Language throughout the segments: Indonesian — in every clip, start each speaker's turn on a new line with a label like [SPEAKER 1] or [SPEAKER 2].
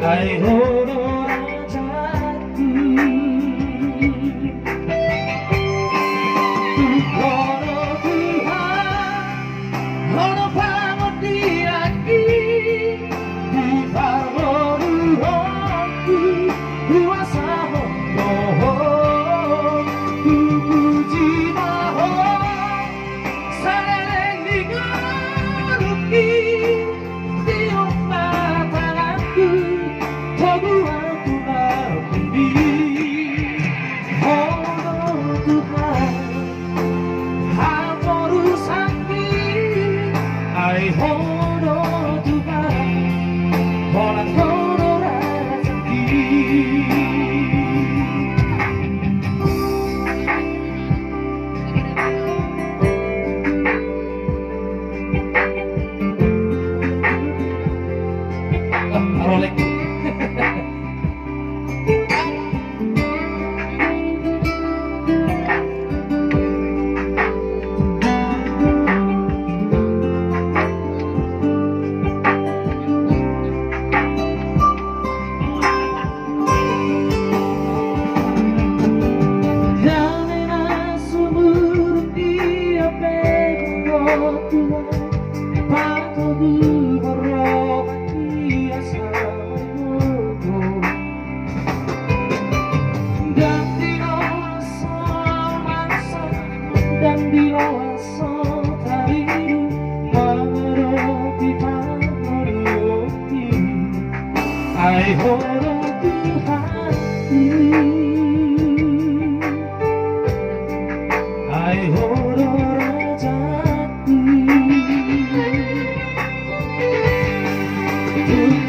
[SPEAKER 1] Ai honor jati Kono Tuhan Kono bangun diaki Di bangun rohku Kuasa mohon Puji mohon Saleng digeruki Tiup matanganku Ai honor Tuhan, orang honor rezeki. Rolek. Dan dewasa tariru mengerti pameruti ai honor Tuhan ai honor rajaku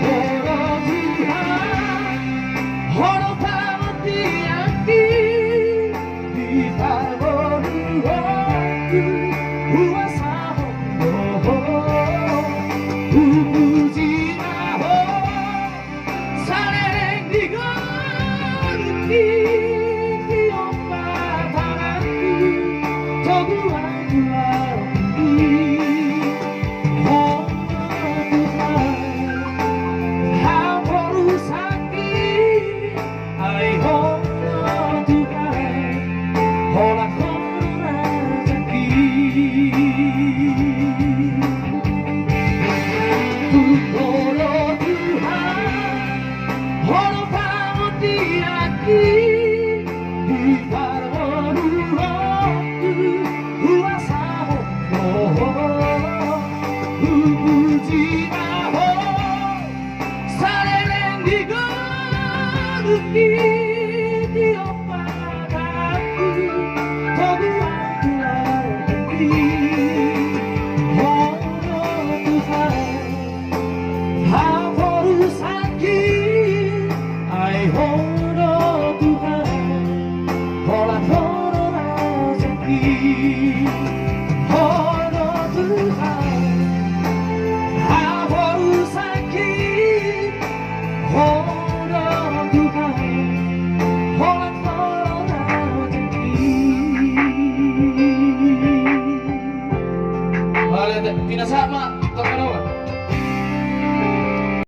[SPEAKER 1] honor Tuhan honor pamutiaki di pameruti Who was